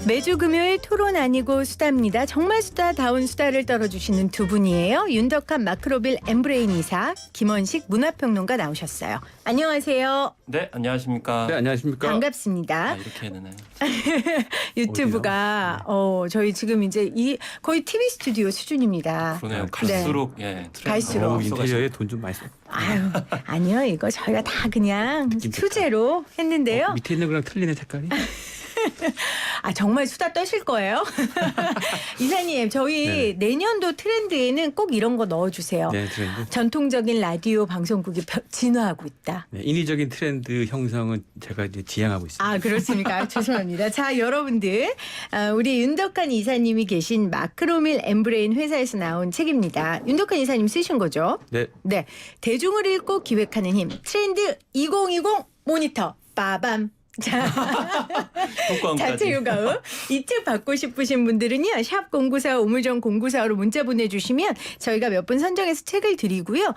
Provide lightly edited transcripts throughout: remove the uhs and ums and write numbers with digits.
매주 금요일 토론 아니고 수다입니다. 정말 수다다운 수다를 떨어주시는 두 분이에요. 윤덕한 마크로빌 엠브레인 이사, 김원식 문화평론가 나오셨어요. 안녕하세요. 네, 안녕하십니까. 네, 안녕하십니까. 반갑습니다. 이렇게 해야 되나요? 유튜브가 저희 지금 이제 거의 TV 스튜디오 수준입니다. 그러네요. 갈수록 예, 갈수록. 인테리어에 돈 좀 많이 써. 아유, 아니요. 이거 저희가 다 그냥 수제로 했는데요. 밑에 있는 거랑 틀리네 색깔이. 아, 정말 수다 떠실 거예요? 이사님, 저희 네. 내년도 트렌드에는 꼭 이런 거 넣어주세요. 네, 트렌드. 전통적인 라디오 방송국이 진화하고 있다. 네, 인위적인 트렌드 형성은 제가 이제 지향하고 있습니다. 아, 그렇습니까? 죄송합니다. 자, 여러분들, 우리 윤덕한 이사님이 계신 마크로밀 엠브레인 회사에서 나온 책입니다. 윤덕한 이사님 쓰신 거죠? 네. 네. 대중을 읽고 기획하는 힘. 트렌드 2020 모니터. 빠밤. 자, 자체 요가음. 이 책 받고 싶으신 분들은요. 샵 094 우물정 094로 문자 보내주시면 저희가 몇 분 선정해서 책을 드리고요.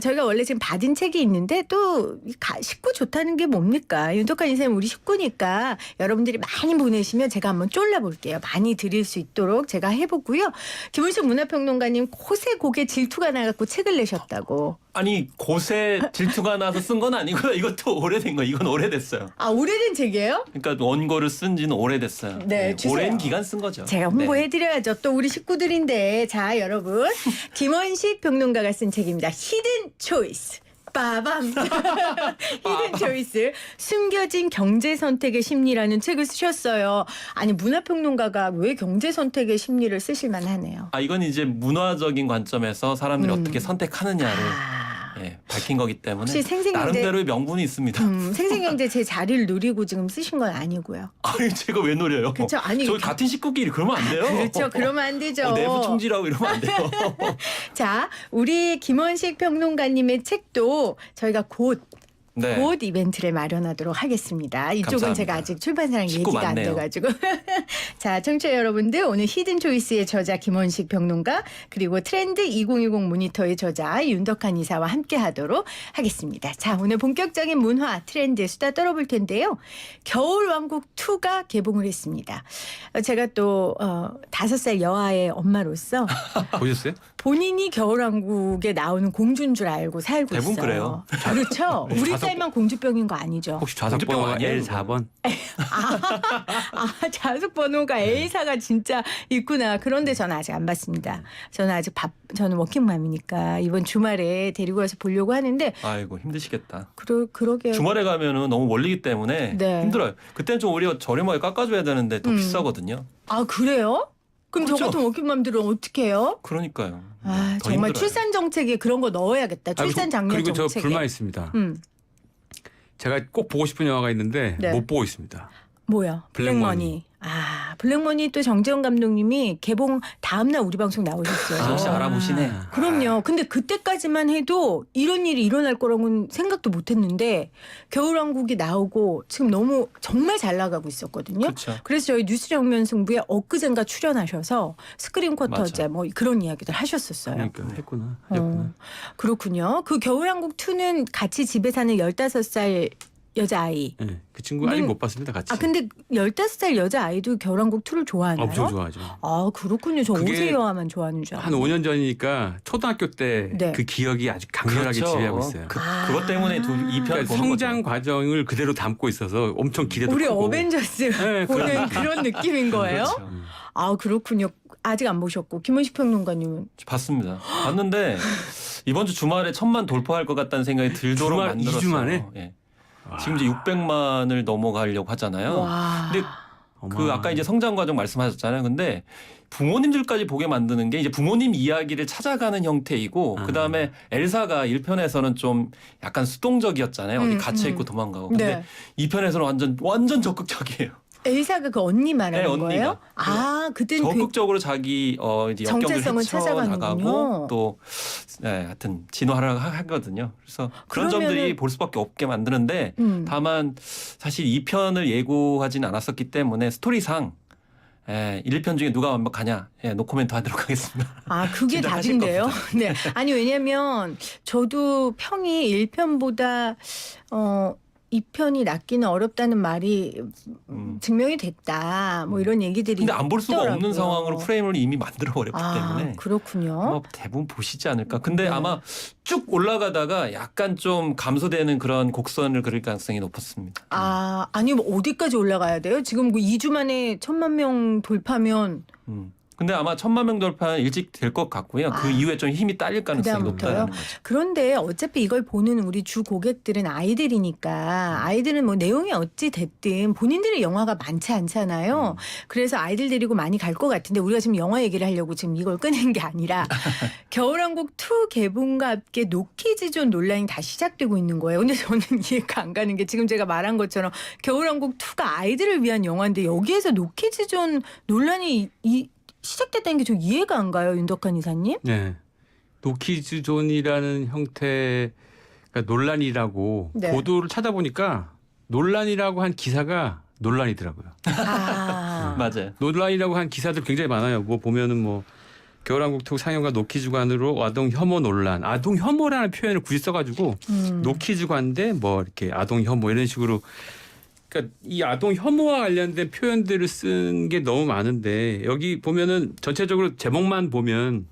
저희가 원래 지금 받은 책이 있는데 또 식구 좋다는 게 뭡니까? 윤덕한 이사님 우리 식구니까 여러분들이 많이 보내시면 제가 한번 쫄라볼게요. 많이 드릴 수 있도록 제가 해보고요. 김원식 문화평론가님 곳에 곡에 질투가 나갖고 책을 내셨다고. 아니 곳에 질투가 나서 쓴 건 아니고요. 이것도 오래된 거. 이건 오래됐어요. 아, 오래된 책이에요? 그러니까 원고를 쓴 지는 오래됐어요. 네, 주세요. 오랜 기간 쓴 거죠. 제가 홍보해드려야죠. 또 우리 식구들인데. 자, 여러분. 김원식 평론가가 쓴 책입니다. 히든 초이스. 빠밤. 히든 초이스. 숨겨진 경제 선택의 심리라는 책을 쓰셨어요. 아니, 문화평론가가 왜 경제 선택의 심리를 쓰실 만하네요. 이건 이제 문화적인 관점에서 사람들이 어떻게 선택하느냐를 밝힌 거기 때문에 혹시 생생경제- 나름대로의 명분이 있습니다. 생생경제 제 자리를 노리고 지금 쓰신 건 아니고요. 아니 제가 왜 노려요? 그쵸, 아니, 저희 같은 식구끼리 그러면 안 돼요. 그렇죠. 그러면 안 되죠. 내부 총질하고 이러면 안 돼요. 자, 우리 김원식 평론가님의 책도 저희가 곧 이벤트를 마련하도록 하겠습니다. 이쪽은 감사합니다. 제가 아직 출판사랑 식구 얘기가 안 많네요. 돼가지고. 자, 청취자 여러분들, 오늘 히든 초이스의 저자 김원식 평론가, 그리고 트렌드 2020 모니터의 저자 윤덕한 이사와 함께 하도록 하겠습니다. 자, 오늘 본격적인 문화 트렌드 수다 떨어볼 텐데요. 겨울왕국2가 개봉을 했습니다. 제가 또 5살 여아의 엄마로서 보셨어요? 본인이 겨울왕국에 나오는 공주인 줄 알고 살고 대부분 있어요. 그래요. 그렇죠. 우리 좌석- 딸만 공주병인 거 아니죠? 혹시 공주병 좌석번호가 아니에요, L4번? 좌석 번호가 A사가 진짜 있구나. 그런데 저는 아직 안 봤습니다. 저는 아직 저는 워킹맘이니까 이번 주말에 데리고 와서 보려고 하는데 아이고 힘드시겠다. 그러게요. 주말에 가면은 너무 멀리기 때문에 네. 힘들어요. 그때는 좀 오히려 저렴하게 깎아줘야 되는데 더 비싸거든요. 아, 그래요? 그럼 저 그렇죠. 같은 워킹맘들은 어떻게 해요? 그러니까요. 아, 더 정말 힘들어요. 출산 정책에 그런 거 넣어야겠다. 출산 장려 그리고 정책에. 저 불만 있습니다. 음, 제가 꼭 보고 싶은 영화가 있는데 네. 못 보고 있습니다. 뭐야? 블랙머니. 블랙머니 또 정재원 감독님이 개봉 다음날 우리 방송 나오셨어요. 역시 알아보시네. 그럼요. 근데 그때까지만 해도 이런 일이 일어날 거라고는 생각도 못 했는데 겨울왕국이 나오고 지금 너무 정말 잘 나가고 있었거든요. 그렇죠. 그래서 저희 뉴스 정면 승부에 엊그젠가 출연하셔서 스크린 쿼터제 맞아. 뭐 그런 이야기들 하셨었어요. 그러니까 했구나. 그렇군요. 그 겨울왕국 2는 같이 집에 사는 15살 여자아이. 네, 그 친구 아직 못 봤습니다. 같이. 근데 15살 여자아이도 겨울왕국 2를 좋아하나요? 엄청 좋아하죠. 아, 그렇군요. 저 그게 5세 여아만 좋아하는 줄 한 알았는데. 5년 전이니까 초등학교 때 그 네. 기억이 아주 강렬하게 그렇죠. 지배하고 있어요. 그것 때문에 2편 그러니까 보는 성장 거죠. 과정을 그대로 담고 있어서 엄청 기대도 우리 크고. 어벤져스 네, 보는 그런 느낌인 거예요? 그렇죠. 아, 그렇군요. 아직 안 보셨고 김원식 평론가님은 봤습니다. 봤는데 이번 주 주말에 1000만 돌파할 것 같다는 생각이 들도록 주말, 만들었어요. 2주 만에? 예. 지금 이제 600만을 넘어가려고 하잖아요. 와. 근데 그 아까 이제 성장 과정 말씀하셨잖아요. 근데 부모님들까지 보게 만드는 게 이제 부모님 이야기를 찾아가는 형태이고 그다음에 엘사가 1편에서는 좀 약간 수동적이었잖아요. 어디 갇혀 있고 도망가고. 근데 네. 2편에서는 완전 적극적이에요. 엘사가 그 언니 말하는 네, 거예요? 언니가. 그땐 적극적으로 자기 이제 역경을 정체성을 찾아가는군요. 헤쳐나가고 또 하여튼 진화를 하거든요. 그래서 그런 그러면은- 점들이 볼 수밖에 없게 만드는데 다만 사실 2편을 예고하지는 않았었기 때문에 스토리상 1편 중에 누가 완벽하냐 노코멘트 하도록 하겠습니다. 그게 짐작하실 답인데요. 네. 아니, 왜냐면 저도 평이 1편보다 이 편이 낫기는 어렵다는 말이 증명이 됐다. 뭐 이런 얘기들이 근데 안 볼 수가 있더라고요. 없는 상황으로 프레임을 이미 만들어 버렸기 때문에 그렇군요. 아마 대부분 보시지 않을까. 근데 네. 아마 쭉 올라가다가 약간 좀 감소되는 그런 곡선을 그릴 가능성이 높았습니다. 아니 뭐 어디까지 올라가야 돼요? 지금 2주 만에 1,000만 명 돌파면 근데 아마 1,000만 명 돌파는 일찍 될 것 같고요. 그 이후에 좀 힘이 딸릴 가능성이 그다음부터요? 높다는 거죠. 그런데 어차피 이걸 보는 우리 주 고객들은 아이들이니까 아이들은 뭐 내용이 어찌 됐든 본인들의 영화가 많지 않잖아요. 그래서 아이들 데리고 많이 갈 것 같은데 우리가 지금 영화 얘기를 하려고 지금 이걸 꺼낸 게 아니라 겨울왕국 2 개봉과 함께 노키즈존 논란이 다 시작되고 있는 거예요. 근데 저는 이해가 안 가는 게 지금 제가 말한 것처럼 겨울왕국 2가 아이들을 위한 영화인데 여기에서 노키즈존 논란이 시작됐다는 게 좀 이해가 안 가요, 윤덕한 이사님? 네. 노키즈존이라는 형태가 논란이라고 네. 보도를 찾아보니까 논란이라고 한 기사가 논란이더라고요. 맞아요. 논란이라고 한 기사들 굉장히 많아요. 뭐 보면은 뭐 겨울왕국 2 상영과 노키즈관으로 아동 혐오 논란, 아동 혐오라는 표현을 굳이 써가지고 노키즈관 대 뭐 이렇게 아동 혐오 이런 식으로. 그러니까 이 아동 혐오와 관련된 표현들을 쓴 게 너무 많은데 여기 보면은 전체적으로 제목만 보면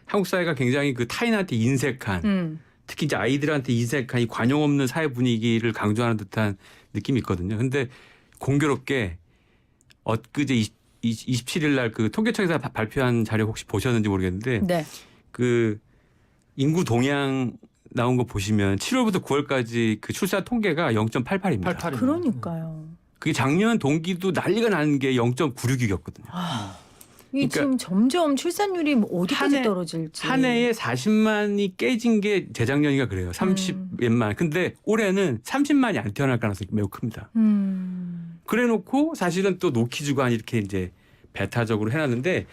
한국 사회가 굉장히 그 타인한테 인색한 특히 이제 아이들한테 인색한 이 관용 없는 사회 분위기를 강조하는 듯한 느낌이 있거든요. 근데 공교롭게 엊그제 27일 날 그 통계청에서 발표한 자료 혹시 보셨는지 모르겠는데 네. 그 인구 동향 나온 거 보시면 7월부터 9월까지 그 출산 통계가 0.88입니다. 그러니까요. 그게 작년 동기도 난리가 나는 게 0.96이었거든요. 이게 그러니까 지금 점점 출산율이 뭐 어디까지 떨어질지. 한 해에 40만이 깨진 게 재작년인가 그래요. 30몇만. 근데 올해는 30만이 안 태어날 가능성이 매우 큽니다. 그래놓고 사실은 또 노키즈관 이렇게 이제 배타적으로 해놨는데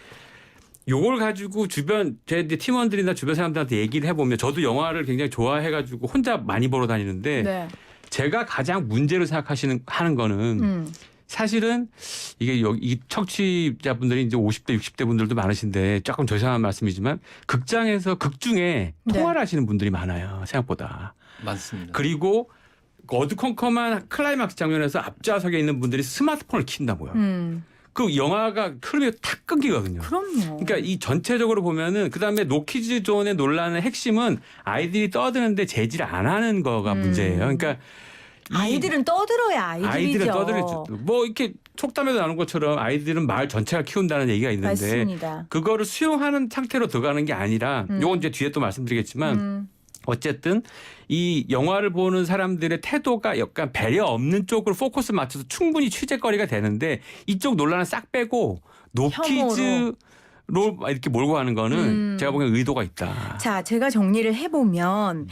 요걸 가지고 주변 제 이제 팀원들이나 주변 사람들한테 얘기를 해보면 저도 영화를 굉장히 좋아해가지고 혼자 많이 보러 다니는데 네. 제가 가장 문제로 하는 거는 사실은 이게 이 청취자분들이 이제 50대 60대 분들도 많으신데 조금 죄송한 말씀이지만 극장에서 극중에 네. 통화를 하시는 분들이 많아요. 생각보다. 많습니다. 그리고 어두컴컴한 클라이막스 장면에서 앞좌석에 있는 분들이 스마트폰을 킨다고요. 그 영화가 흐름이 탁 끊기거든요. 그럼요. 그러니까 이 전체적으로 보면은 그다음에 노키즈존의 논란의 핵심은 아이들이 떠드는데 제지를 안 하는 거가 문제예요. 그러니까 아이들은 떠들어야 아이들이죠. 아이들은 떠들죠. 뭐 이렇게 속담에도 나오는 것처럼 아이들은 마을 전체가 키운다는 얘기가 있는데 맞습니다. 그거를 수용하는 상태로 들어가는 게 아니라 요건 이제 뒤에 또 말씀드리겠지만 어쨌든 이 영화를 보는 사람들의 태도가 약간 배려 없는 쪽으로 포커스 맞춰서 충분히 취재거리가 되는데 이쪽 논란을 싹 빼고 노키즈로 이렇게 몰고 가는 거는 제가 보기엔 의도가 있다. 자, 제가 정리를 해보면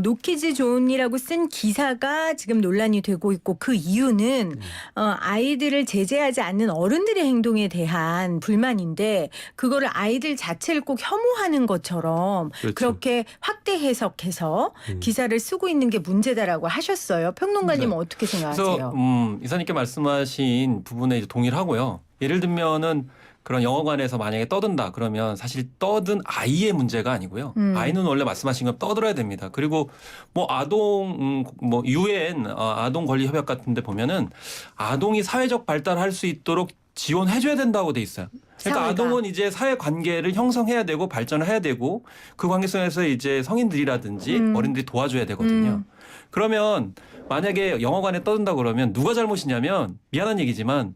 노키즈존이라고 쓴 기사가 지금 논란이 되고 있고 그 이유는 아이들을 제재하지 않는 어른들의 행동에 대한 불만인데 그거를 아이들 자체를 꼭 혐오하는 것처럼 그렇죠. 그렇게 확대 해석해서 기사를 쓰고 있는 게 문제다라고 하셨어요. 평론가님은 네. 어떻게 생각하세요? 그래서 이사님께 말씀하신 부분에 이제 동의를 하고요. 예를 들면은 그런 영화관에서 만약에 떠든다 그러면 사실 떠든 아이의 문제가 아니고요. 아이는 원래 말씀하신 것 떠들어야 됩니다. 그리고 뭐 아동 뭐 UN 아동 권리 협약 같은 데 보면은 아동이 사회적 발달할 수 있도록 지원해줘야 된다고 돼 있어요. 그러니까 사회가. 아동은 이제 사회 관계를 형성해야 되고 발전을 해야 되고 그 관계성에서 이제 성인들이라든지 어린들이 도와줘야 되거든요. 그러면 만약에 영화관에 떠든다 그러면 누가 잘못이냐면 미안한 얘기지만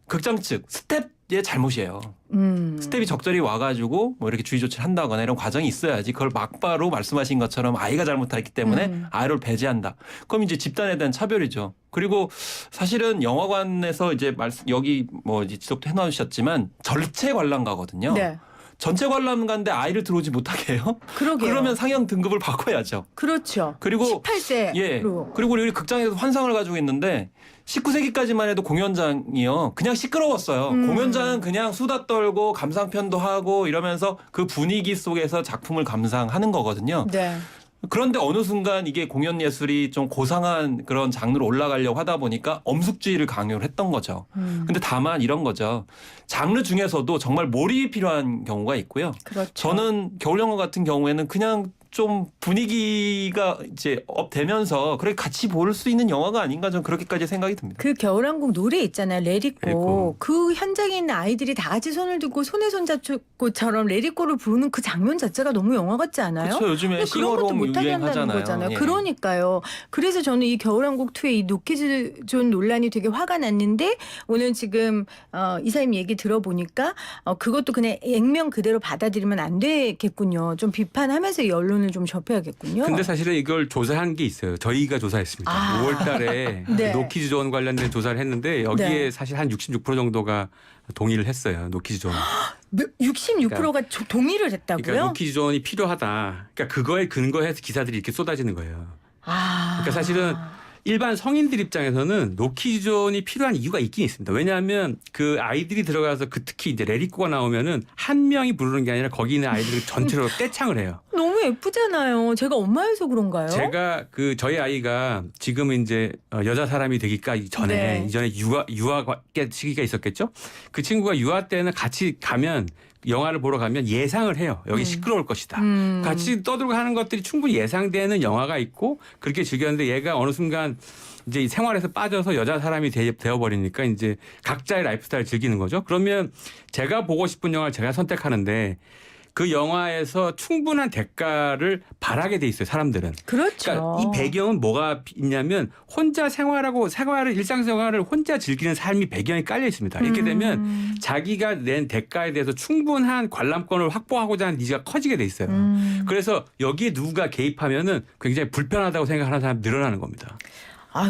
극장 측 스텝의 잘못이에요. 스텝이 적절히 와가지고 뭐 이렇게 주의 조치를 한다거나 이런 과정이 있어야지 그걸 막바로 말씀하신 것처럼 아이가 잘못했기 때문에 아이를 배제한다. 그럼 이제 집단에 대한 차별이죠. 그리고 사실은 영화관에서 이제 여기 뭐 이제 지적도 해놓으셨지만 전체 관람가거든요. 네. 전체 관람가인데 아이를 들어오지 못하게 해요? 그러게요. 그러면 상영 등급을 바꿔야죠. 그렇죠. 그리고 18세로. 예. 그리고 우리 극장에서 환상을 가지고 있는데 19세기까지만 해도 공연장이요. 그냥 시끄러웠어요. 공연장은 그냥 수다 떨고 감상편도 하고 이러면서 그 분위기 속에서 작품을 감상하는 거거든요. 네. 그런데 어느 순간 이게 공연 예술이 좀 고상한 그런 장르로 올라가려고 하다 보니까 엄숙주의를 강요를 했던 거죠. 근데 다만 이런 거죠. 장르 중에서도 정말 몰입이 필요한 경우가 있고요. 그렇죠. 저는 겨울영화 같은 경우에는 그냥 좀 분위기가 이제 업되면서 그렇게 같이 볼 수 있는 영화가 아닌가 저는 그렇게까지 생각이 듭니다. 그 겨울왕국 노래 있잖아요. 레리꼬. 그 현장에 있는 아이들이 다 같이 손을 들고 손에 손 잡고처럼 레리꼬를 부르는 그 장면 자체가 너무 영화 같지 않아요? 그렇죠. 요즘에 근데 그런 것도 싱어롱 못하게 한다는 유행하잖아요. 거잖아요. 예. 그러니까요. 그래서 저는 이 겨울왕국 2의 이 노키즈존 논란이 되게 화가 났는데 오늘 지금 이사님 얘기 들어보니까 그것도 그냥 액면 그대로 받아들이면 안 되겠군요. 좀 비판하면서 이 언론을 좀 접해야겠군요. 근데 사실은 이걸 조사한 게 있어요. 저희가 조사했습니다. 아. 5월 달에 네. 노키즈 존 관련된 조사를 했는데 여기에 네. 사실 한 66% 정도가 동의를 했어요. 노키즈 존. 66%가 동의를 했다고요? 그러니까 노키즈 존이 필요하다. 그러니까 그거에 근거해서 기사들이 이렇게 쏟아지는 거예요. 그러니까 사실은 일반 성인들 입장에서는 노키존이 필요한 이유가 있긴 있습니다. 왜냐하면 그 아이들이 들어가서 특히 이제 레리코가 나오면은 한 명이 부르는 게 아니라 거기 있는 아이들을 전체로 떼창을 해요. 너무 예쁘잖아요. 제가 엄마여서 그런가요? 제가 저희 아이가 지금은 이제 여자 사람이 되기까지 전에 네. 이전에 유아 시기가 있었겠죠. 그 친구가 유아 때는 같이 가면 영화를 보러 가면 예상을 해요. 여기 시끄러울 것이다. 같이 떠들고 하는 것들이 충분히 예상되는 영화가 있고 그렇게 즐겼는데 얘가 어느 순간 이제 이 생활에서 빠져서 여자 사람이 되어버리니까 이제 각자의 라이프스타일을 즐기는 거죠. 그러면 제가 보고 싶은 영화를 제가 선택하는데 그 영화에서 충분한 대가를 바라게 돼 있어요. 사람들은. 그렇죠. 그러니까 이 배경은 뭐가 있냐면 혼자 일상생활을 혼자 즐기는 삶이 배경에 깔려 있습니다. 이렇게 되면 자기가 낸 대가에 대해서 충분한 관람권을 확보하고자 하는 니즈가 커지게 돼 있어요. 그래서 여기에 누가 개입하면은 굉장히 불편하다고 생각하는 사람이 늘어나는 겁니다.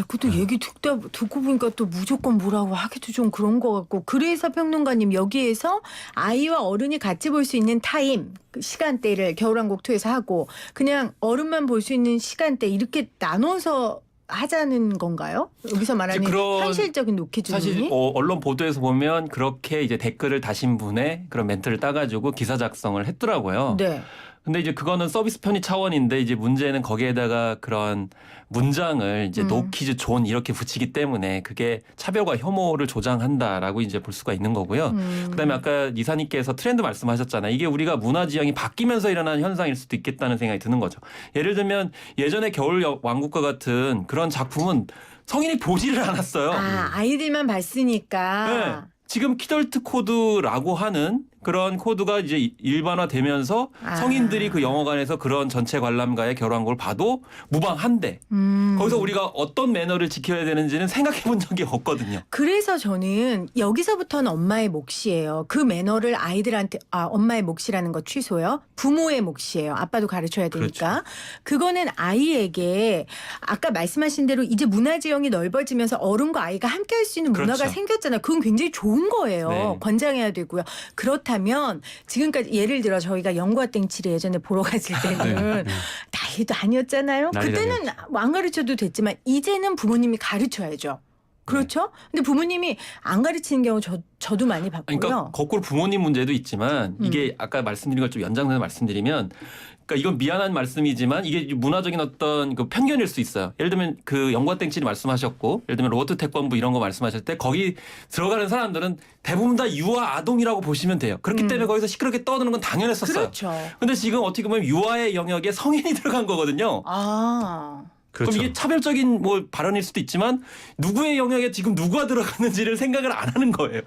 그것도 얘기 듣고 보니까 또 무조건 뭐라고 하기도 좀 그런 것 같고. 그래서 평론가님 여기에서 아이와 어른이 같이 볼 수 있는 타임, 그 시간대를 겨울왕국 2에서 하고 그냥 어른만 볼 수 있는 시간대 이렇게 나눠서 하자는 건가요? 여기서 말하는 그런 현실적인 노키즈니? 사실 언론 보도에서 보면 그렇게 이제 댓글을 다신 분의 그런 멘트를 따가지고 기사 작성을 했더라고요. 네. 근데 이제 그거는 서비스 편의 차원인데 이제 문제는 거기에다가 그런 문장을 이제 노키즈 존 이렇게 붙이기 때문에 그게 차별과 혐오를 조장한다라고 이제 볼 수가 있는 거고요. 그다음에 아까 이사님께서 트렌드 말씀하셨잖아요. 이게 우리가 문화 지형이 바뀌면서 일어나는 현상일 수도 있겠다는 생각이 드는 거죠. 예를 들면 예전에 겨울 왕국과 같은 그런 작품은 성인이 보지를 않았어요. 아이들만 봤으니까. 네. 지금 키덜트 코드라고 하는 그런 코드가 이제 일반화되면서 성인들이 그 영화관에서 그런 전체 관람가의 겨울왕국을 봐도 무방한데 거기서 우리가 어떤 매너를 지켜야 되는지는 생각해 본 적이 없거든요. 그래서 저는 여기서부터는 엄마의 몫이에요. 그 매너를 아이들한테 엄마의 몫이라는 거 취소요. 부모의 몫이에요. 아빠도 가르쳐야 되니까. 그거는 아이에게 아까 말씀하신 대로 이제 문화 지형이 넓어지면서 어른과 아이가 함께 할 수 있는 문화가 생겼잖아요. 그건 굉장히 좋은 거예요. 네. 권장해야 되고요. 그렇다면 지금까지 예를 들어 저희가 영과 땡칠을 예전에 보러 갔을 때는 나이도 아니었잖아요. 그때는 안 가르쳐도 됐지만 이제는 부모님이 가르쳐야죠. 그렇죠? 근데 부모님이 안 가르치는 경우 저도 많이 봤고요. 그러니까 거꾸로 부모님 문제도 있지만 이게 아까 말씀드린 걸 좀 연장해서 말씀드리면 그러니까 이건 미안한 말씀이지만 이게 문화적인 어떤 그 편견일 수 있어요. 예를 들면 그 영과땡칠이 말씀하셨고 예를 들면 로버트 태권부 이런 거 말씀하실 때 거기 들어가는 사람들은 대부분 다 유아 아동이라고 보시면 돼요. 그렇기 때문에 거기서 시끄럽게 떠드는 건 당연했었어요. 그렇죠. 근데 지금 어떻게 보면 유아의 영역에 성인이 들어간 거거든요. 그렇죠. 그럼 이게 차별적인 발언일 수도 있지만 누구의 영역에 지금 누가 들어갔는지를 생각을 안 하는 거예요.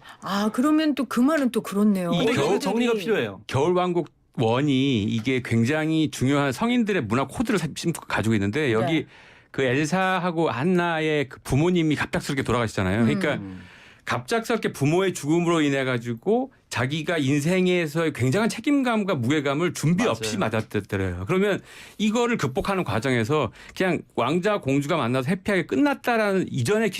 그러면 또 그 말은 또 그렇네요. 근데 겨울 정리가 필요해요. 겨울왕국 원이 이게 굉장히 중요한 성인들의 문화 코드를 가지고 있는데 여기 그 엘사하고 한나의 그 부모님이 갑작스럽게 돌아가시잖아요. 그러니까 갑작스럽게 부모의 죽음으로 인해 가지고 자기가 인생에서의 굉장한 책임감과 무게감을 준비 없이 맞았더래요. 그러면 이거를 극복하는 과정에서 그냥 왕자 공주가 만나서 해피하게 끝났다라는 이전의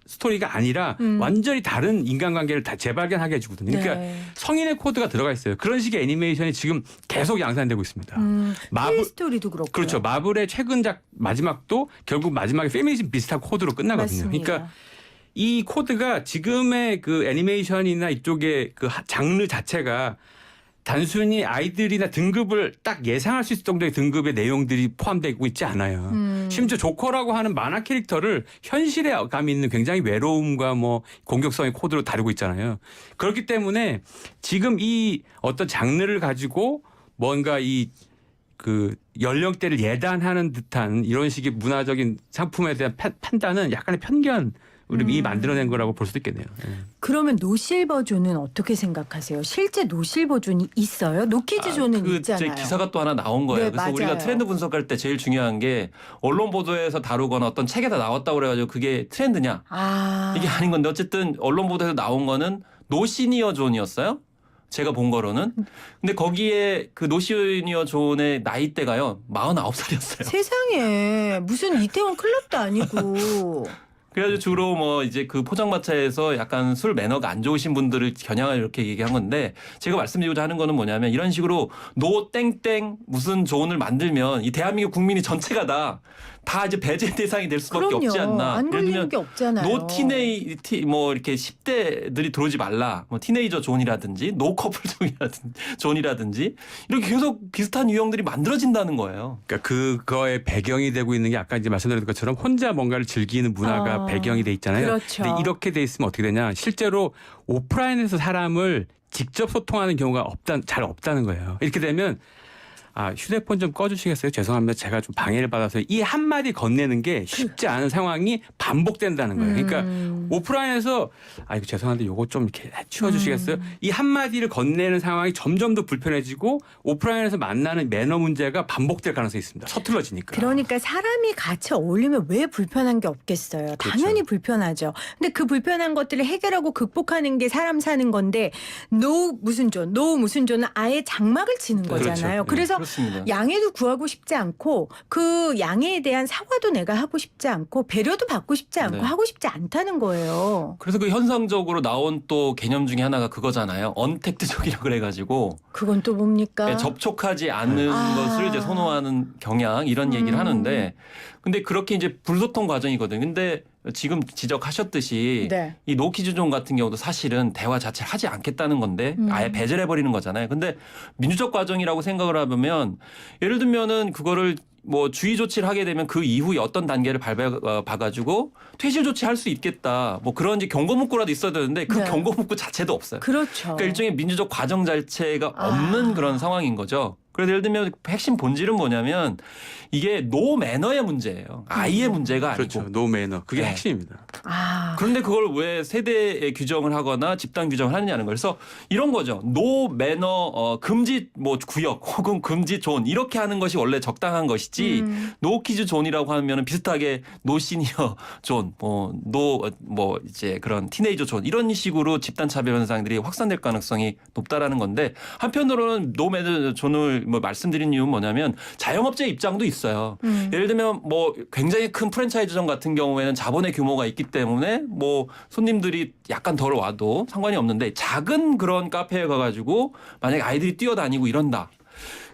스토리가 아니라 완전히 다른 인간관계를 다 재발견하게 해주거든요. 그러니까 성인의 코드가 들어가 있어요. 그런 식의 애니메이션이 지금 계속 양산되고 있습니다. 마블 스토리도 그렇고. 그렇죠. 마블의 최근작 마지막도 결국 마지막에 페미니즘 비슷한 코드로 끝나거든요. 맞습니다. 그러니까 이 코드가 지금의 그 애니메이션이나 이쪽의 그 장르 자체가 단순히 아이들이나 등급을 딱 예상할 수 있을 정도의 등급의 내용들이 포함되고 있지 않아요. 심지어 조커라고 하는 만화 캐릭터를 현실에 감 있는 굉장히 외로움과 공격성의 코드로 다루고 있잖아요. 그렇기 때문에 지금 이 어떤 장르를 가지고 뭔가 그 연령대를 예단하는 듯한 이런 식의 문화적인 상품에 대한 판단은 약간의 편견이 만들어낸 거라고 볼 수도 있겠네요. 그러면 노실버존은 어떻게 생각하세요? 실제 노실버존이 있어요? 노키즈존은 있잖아요. 제 기사가 또 하나 나온 거예요. 네, 그래서 맞아요. 우리가 트렌드 분석할 때 제일 중요한 게 언론 보도에서 다루거나 어떤 책에다 나왔다고 그래가지고 그게 트렌드냐 이게 아닌 건데 어쨌든 언론 보도에서 나온 거는 노시니어 존이었어요. 제가 본 거로는. 근데 거기에 그 노시니어 존의 나이대가요 49살이었어요. 세상에 무슨 이태원 클럽도 아니고. 그래가지고 주로 뭐 이제 그 포장마차에서 약간 술 매너가 안 좋으신 분들을 겨냥을 이렇게 얘기한 건데 제가 말씀드리고자 하는 거는 뭐냐면 이런 식으로 노 땡땡 무슨 존을 만들면 이 대한민국 국민이 전체가 다 이제 배제 대상이 될 수밖에 그럼요. 없지 않나. 안 걸리는 게 없잖아요. 노 뭐 이렇게 10대들이 들어오지 말라. 뭐 티네이저 존이라든지 노 커플 존이라든지 이렇게 계속 비슷한 유형들이 만들어진다는 거예요. 그러니까 그거의 배경이 되고 있는 게 아까 이제 말씀드린 것처럼 혼자 뭔가를 즐기는 문화가 배경이 돼 있잖아요. 그렇죠. 근데 이렇게 돼 있으면 어떻게 되냐? 실제로 오프라인에서 사람을 직접 소통하는 경우가 잘 없다는 거예요. 이렇게 되면 휴대폰 좀 꺼주시겠어요? 죄송합니다. 제가 좀 방해를 받아서 이 한마디 건네는 게 쉽지 않은 상황이 반복된다는 거예요. 그러니까 오프라인에서 이거 죄송한데 요거 좀 이렇게 치워주시겠어요? 이 한마디를 건네는 상황이 점점 더 불편해지고 오프라인에서 만나는 매너 문제가 반복될 가능성이 있습니다. 서툴러지니까. 그러니까 사람이 같이 어울리면 왜 불편한 게 없겠어요. 그렇죠. 당연히 불편하죠. 근데 그 불편한 것들을 해결하고 극복하는 게 사람 사는 건데 노 무슨 존은 아예 장막을 치는 거잖아요. 그렇죠. 그래서 그렇습니다. 양해도 구하고 싶지 않고 그 양해에 대한 사과도 내가 하고 싶지 않고 배려도 받고 싶지 않고 네. 하고 싶지 않다는 거예요. 그래서 그 현상적으로 나온 또 개념 중에 하나가 그거잖아요. 언택트적이라고 그래가지고 그건 또 뭡니까? 네, 접촉하지 않는 아. 것을 이제 선호하는 경향 이런 얘기를 하는데 근데 그렇게 이제 불소통 과정이거든요. 근데 지금 지적하셨듯이 네. 이 노키즈존 같은 경우도 사실은 대화 자체를 하지 않겠다는 건데 아예 배제를 해버리는 거잖아요. 근데 민주적 과정이라고 생각을 하면 예를 들면은 그거를 뭐 주의 조치를 하게 되면 그 이후에 어떤 단계를 밟아가지고 퇴실 조치할 수 있겠다. 뭐 그런 이제 경고 문구라도 있어야 되는데 그 네. 경고 문구 자체도 없어요. 그렇죠. 그러니까 일종의 민주적 과정 자체가 없는 그런 상황인 거죠. 그래서 예를 들면 핵심 본질은 뭐냐면 이게 노 매너의 문제예요. 아이의 문제가 아니고. 그렇죠. 노 매너. 그게 네. 핵심입니다. 그런데 그걸 왜 세대에 규정을 하거나 집단 규정을 하느냐는 거예요. 그래서 이런 거죠. 노 매너 금지 뭐 구역 혹은 금지 존 이렇게 하는 것이 원래 적당한 것이지 노 키즈 존이라고 하면은 비슷하게 노 시니어 존, 뭐 이제 그런 티네이저 존 이런 식으로 집단 차별 현상들이 확산될 가능성이 높다라는 건데 한편으로는 노 매너 존을 뭐 말씀드린 이유는 뭐냐면 자영업자 입장도 있어요. 예를 들면 뭐 굉장히 큰 프랜차이즈점 같은 경우에는 자본의 규모가 있기 때문에 뭐 손님들이 약간 덜 와도 상관이 없는데 작은 그런 카페에 가가지고 만약에 아이들이 뛰어다니고 이런다.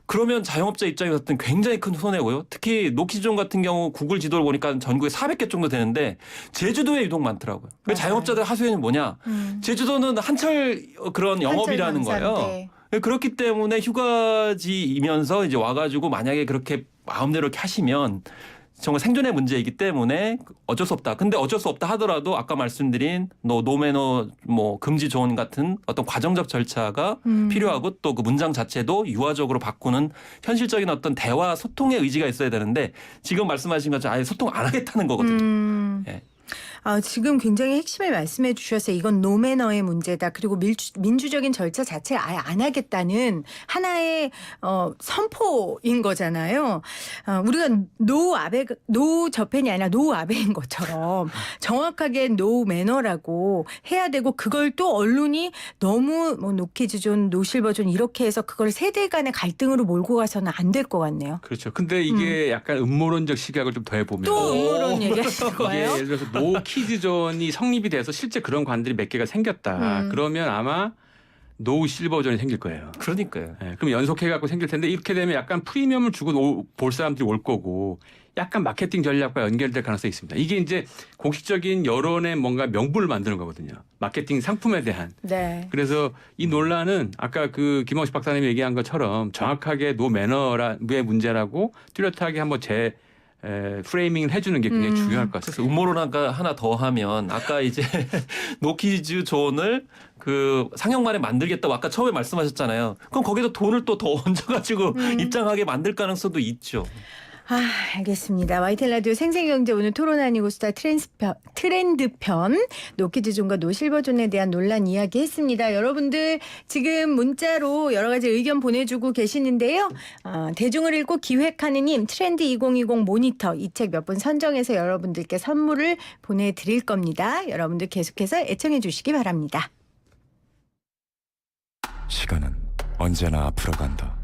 그러면 자영업자 입장에서는 굉장히 큰 손해고요. 특히 노키존 같은 경우 구글 지도를 보니까 전국에 400개 정도 되는데 제주도에 유독 많더라고요. 그러니까 자영업자들 하소연이 뭐냐. 제주도는 한철 그런 영업이라는 거예요. 그렇기 때문에 휴가지이면서 이제 와가지고 만약에 그렇게 마음대로 이렇게 하시면 정말 생존의 문제이기 때문에 어쩔 수 없다. 근데 어쩔 수 없다 하더라도 아까 말씀드린 노매너 뭐 금지 존 같은 어떤 과정적 절차가 필요하고 또 그 문장 자체도 유화적으로 바꾸는 현실적인 어떤 대화 소통의 의지가 있어야 되는데 지금 말씀하신 것처럼 아예 소통 안 하겠다는 거거든요. 예. 지금 굉장히 핵심을 말씀해 주셔서 이건 노매너의 문제다. 그리고 민주적인 절차 자체를 아예 안 하겠다는 하나의 선포인 거잖아요. 우리가 노 저펜이 아니라 노 아베인 것처럼 정확하게 노 매너라고 해야 되고 그걸 또 언론이 너무 뭐 노키즈존, 노실버존 이렇게 해서 그걸 세대 간의 갈등으로 몰고 가서는 안 될 것 같네요. 그렇죠. 근데 이게 약간 음모론적 시각을 좀 더해보면 또 음모론 얘기하실 거예요? 예를 들어서 노 키즈존이 성립이 돼서 실제 그런 관들이 몇 개가 생겼다. 그러면 아마 노 실버존이 생길 거예요. 그러니까요. 네, 그럼 연속해갖고 생길 텐데 이렇게 되면 약간 프리미엄을 주고 볼 사람들이 올 거고 약간 마케팅 전략과 연결될 가능성이 있습니다. 이게 이제 공식적인 여론의 뭔가 명분을 만드는 거거든요. 마케팅 상품에 대한. 네. 그래서 이 논란은 아까 그 김홍식 박사님이 얘기한 것처럼 정확하게 노 매너의 문제라고 뚜렷하게 한번 프레이밍을 해주는 게 굉장히 중요할 것 같습니다. 그래서 음모론 하나 더 하면 아까 이제 노키즈 존을 그 상영관에 만들겠다고 아까 처음에 말씀하셨잖아요. 그럼 거기서 돈을 또 더 얹어가지고 입장하게 만들 가능성도 있죠. 아, 알겠습니다. YTN 라디오 생생경제 오늘 토론 아니고 수다 트렌드 편 노키즈존과 노실버존에 대한 논란 이야기했습니다. 여러분들 지금 문자로 여러 가지 의견 보내주고 계시는데요. 대중을 읽고 기획하는 힘 트렌드 2020 모니터 이 책 몇 분 선정해서 여러분들께 선물을 보내드릴 겁니다. 여러분들 계속해서 애청해 주시기 바랍니다. 시간은 언제나 앞으로 간다.